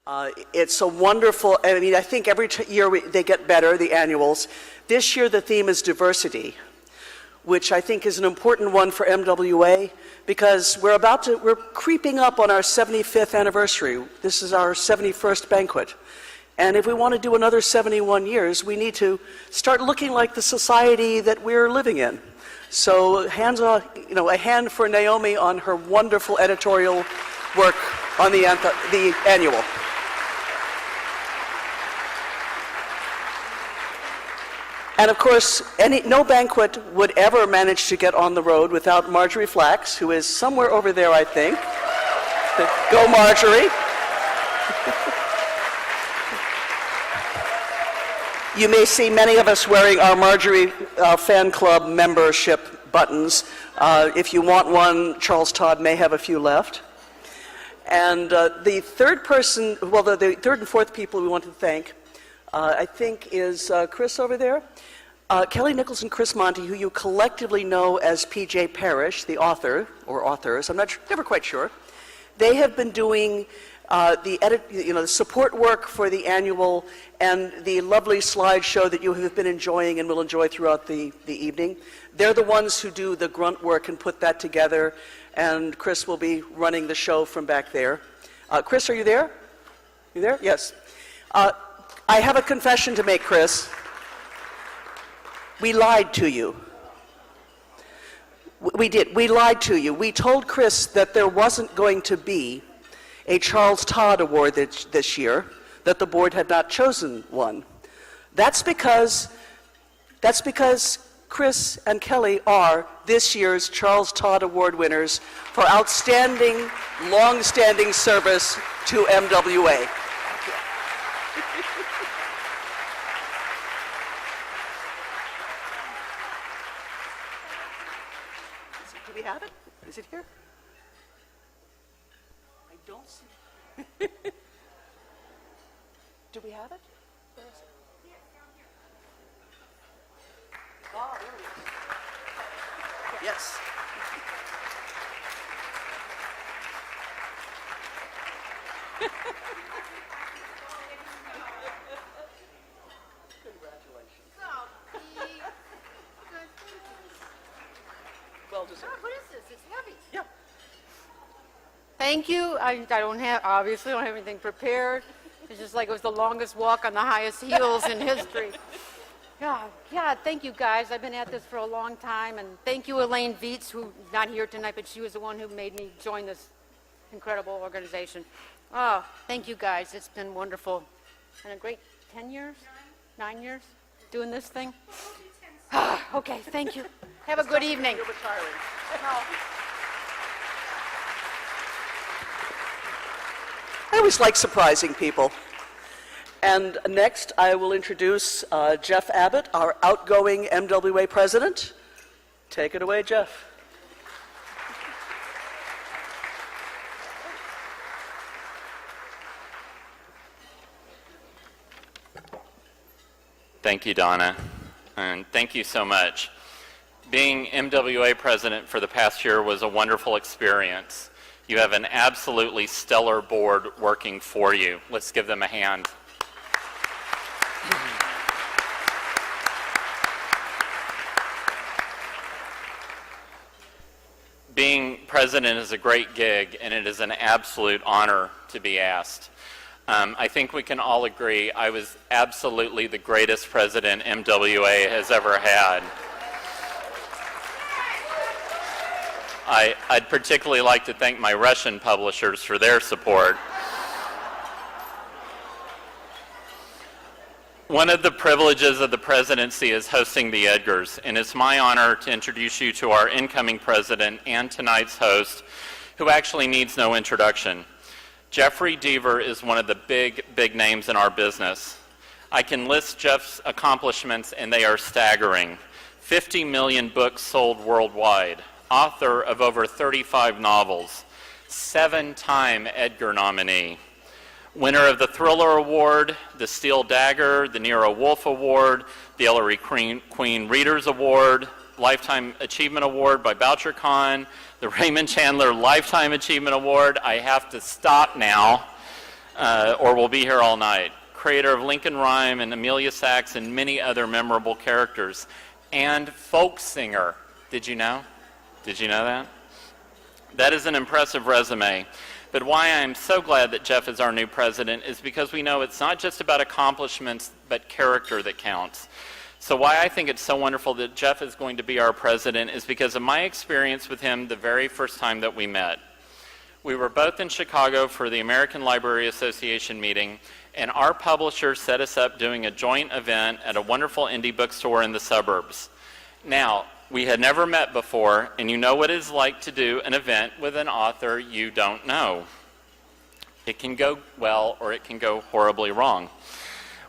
It's a wonderful, I mean, I think every year they get better, the annuals. This year the theme is diversity, which I think is an important one for MWA because we're creeping up on our 75th anniversary. This is our 71st banquet. And if we want to do another 71 years, we need to start looking like the society that we're living in. So a hand for Naomi on her wonderful editorial work on the annual. And of course, no banquet would ever manage to get on the road without Marjorie Flax, who is somewhere over there, I think. Go, Marjorie. You may see many of us wearing our Marjorie fan club membership buttons. If you want one, Charles Todd may have a few left. And the third person, well, the third and fourth people we want to thank, I think is Chris over there. Kelly Nichols and Chris Monty, who you collectively know as P.J. Parrish, the author, or authors, I'm never quite sure. They have been doing the support work for the annual and the lovely slideshow that you have been enjoying and will enjoy throughout the evening. They're the ones who do the grunt work and put that together, and Chris will be running the show from back there. Chris, are you there? You there? Yes. I have a confession to make, Chris. We lied to you. We did. We lied to you. We told Chris that there wasn't going to be a Charles Todd Award this year, that the board had not chosen one. That's because Chris and Kelly are this year's Charles Todd Award winners for outstanding, long-standing service to MWA. Do we have it? Is it here? I don't see. Do we have it? Where is it? Ah, there it is. Yes. Congratulations. Well deserved. What is this? It's heavy. Yeah. Thank you. I obviously don't have anything prepared. It's just like it was the longest walk on the highest heels in history. Yeah, thank you guys. I've been at this for a long time, and thank you Elaine Vietz, who's not here tonight, but she was the one who made me join this incredible organization. Oh, thank you guys. It's been wonderful. And a great 10 years? 9 years doing this thing? Okay, thank you. Have a good evening. You're retiring. I always like surprising people. And next, I will introduce Jeff Abbott, our outgoing MWA president. Take it away, Jeff. Thank you, Donna, and thank you so much. Being MWA president for the past year was a wonderful experience. You have an absolutely stellar board working for you. Let's give them a hand. Being president is a great gig, and it is an absolute honor to be asked. I think we can all agree I was absolutely the greatest president MWA has ever had. I'd particularly like to thank my Russian publishers for their support. One of the privileges of the presidency is hosting the Edgars, and it's my honor to introduce you to our incoming president and tonight's host, who actually needs no introduction. Jeffery Deaver is one of the big names in our business. I can list Jeff's accomplishments, and they are staggering. 50 million books sold worldwide, author of over 35 novels, 7-time Edgar nominee, winner of the Thriller Award, the Steel Dagger, the Nero Wolfe Award, the Ellery Queen Readers Award, Lifetime Achievement Award by BoucherCon, the Raymond Chandler Lifetime Achievement Award. I have to stop now. or will be here all night. Creator of Lincoln Rhyme and Amelia Sachs and many other memorable characters. And folk singer. Did you know? Did you know that? That is an impressive resume. But why I'm so glad that Jeff is our new president is because we know it's not just about accomplishments, but character that counts. So why I think it's so wonderful that Jeff is going to be our president is because of my experience with him the very first time that we met. We were both in Chicago for the American Library Association meeting, and our publisher set us up doing a joint event at a wonderful indie bookstore in the suburbs. Now, we had never met before, and you know what it's like to do an event with an author you don't know. It can go well, or it can go horribly wrong.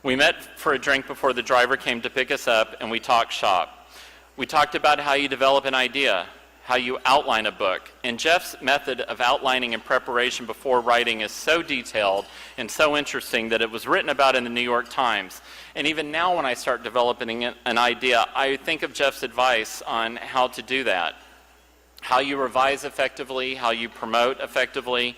We met for a drink before the driver came to pick us up, and we talked shop. We talked about how you develop an idea, how you outline a book. And Jeff's method of outlining and preparation before writing is so detailed and so interesting that it was written about in the New York Times. And even now when I start developing an idea, I think of Jeff's advice on how to do that. How you revise effectively, how you promote effectively.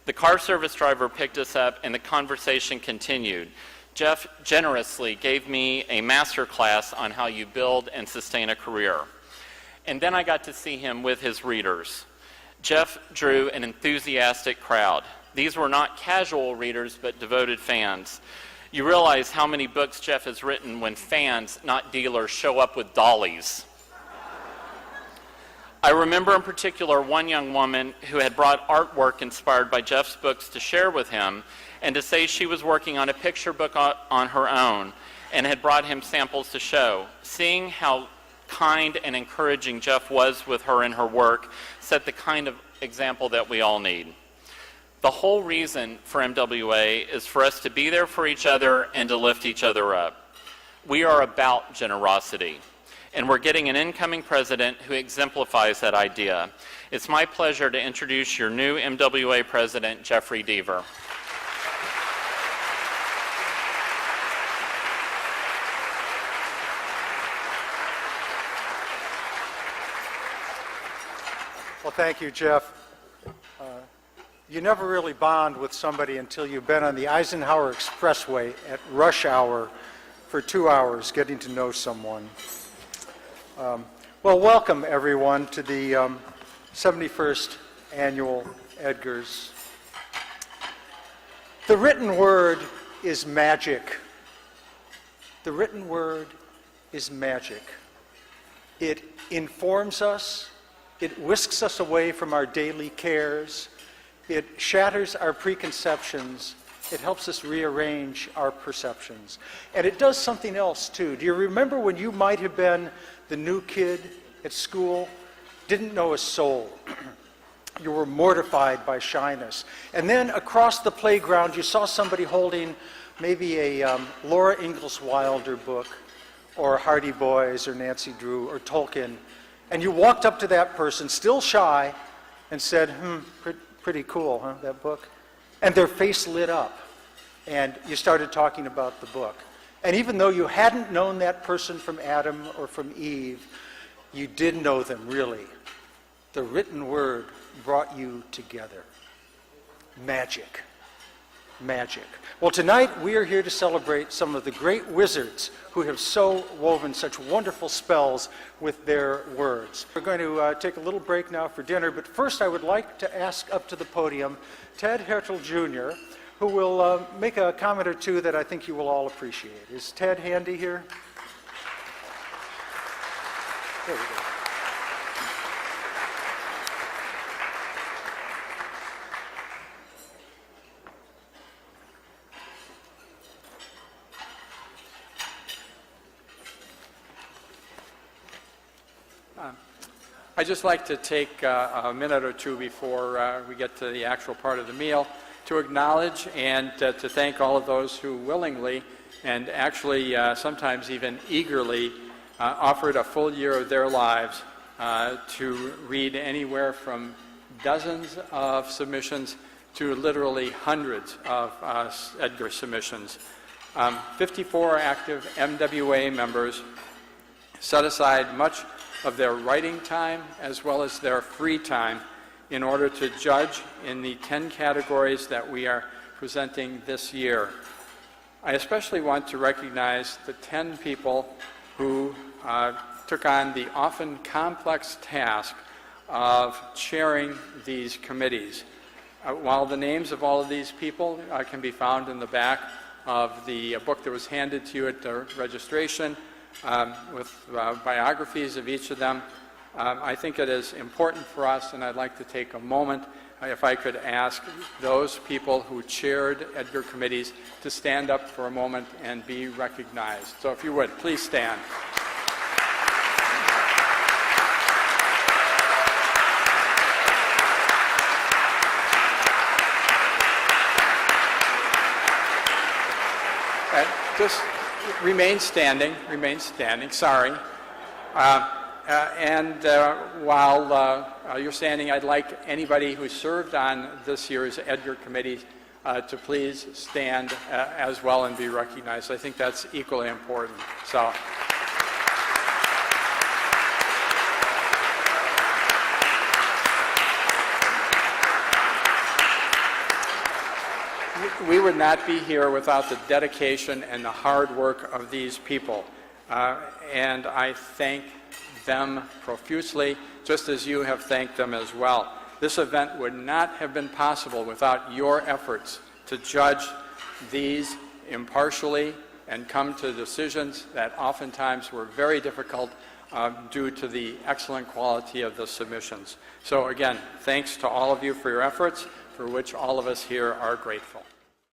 The car service driver picked us up and the conversation continued. Jeff generously gave me a master class on how you build and sustain a career. And then I got to see him with his readers. Jeff drew an enthusiastic crowd. These were not casual readers, but devoted fans. You realize how many books Jeff has written when fans, not dealers, show up with dollies. I remember in particular one young woman who had brought artwork inspired by Jeff's books to share with him and to say she was working on a picture book on her own and had brought him samples to show. Seeing how kind and encouraging Jeff was with her in her work set the kind of example that we all need. The whole reason for MWA is for us to be there for each other and to lift each other up. We are about generosity, and we're getting an incoming president who exemplifies that idea. It's my pleasure to introduce your new MWA president, Jeffery Deaver. Well, thank you, Jeff. You never really bond with somebody until you've been on the Eisenhower Expressway at rush hour for 2 hours getting to know someone. Well, welcome, everyone, to the 71st Annual Edgars. The written word is magic. The written word is magic. It informs us. It whisks us away from our daily cares. It shatters our preconceptions. It helps us rearrange our perceptions. And it does something else, too. Do you remember when you might have been the new kid at school, didn't know a soul? You were mortified by shyness. And then across the playground, you saw somebody holding maybe a Laura Ingalls Wilder book, or Hardy Boys, or Nancy Drew, or Tolkien. And you walked up to that person, still shy, and said, pretty cool, huh, that book? And their face lit up, and you started talking about the book. And even though you hadn't known that person from Adam or from Eve, you did know them, really. The written word brought you together. Magic. Magic. Well, tonight we are here to celebrate some of the great wizards who have so woven such wonderful spells with their words. We're going to take a little break now for dinner, but first I would like to ask up to the podium Ted Hertel Jr., who will make a comment or two that I think you will all appreciate. Is Ted handy here? There we go. I'd just like to take a minute or two before we get to the actual part of the meal to acknowledge and to thank all of those who willingly and actually sometimes even eagerly offered a full year of their lives to read anywhere from dozens of submissions to literally hundreds of Edgar submissions. 54 active MWA members set aside much of their writing time as well as their free time in order to judge in the 10 categories that we are presenting this year. I especially want to recognize the 10 people who took on the often complex task of chairing these committees. While the names of all of these people can be found in the back of the book that was handed to you at the registration with biographies of each of them, I think it is important for us, and I'd like to take a moment, if I could ask those people who chaired Edgar committees to stand up for a moment and be recognized. So if you would, please stand. Just remain standing, sorry. While you're standing, I'd like anybody who served on this year's Edgar committee to please stand as well and be recognized. I think that's equally important. So. We would not be here without the dedication and the hard work of these people. And I thank them profusely, just as you have thanked them as well. This event would not have been possible without your efforts to judge these impartially and come to decisions that oftentimes were very difficult due to the excellent quality of the submissions. So again, thanks to all of you for your efforts, for which all of us here are grateful.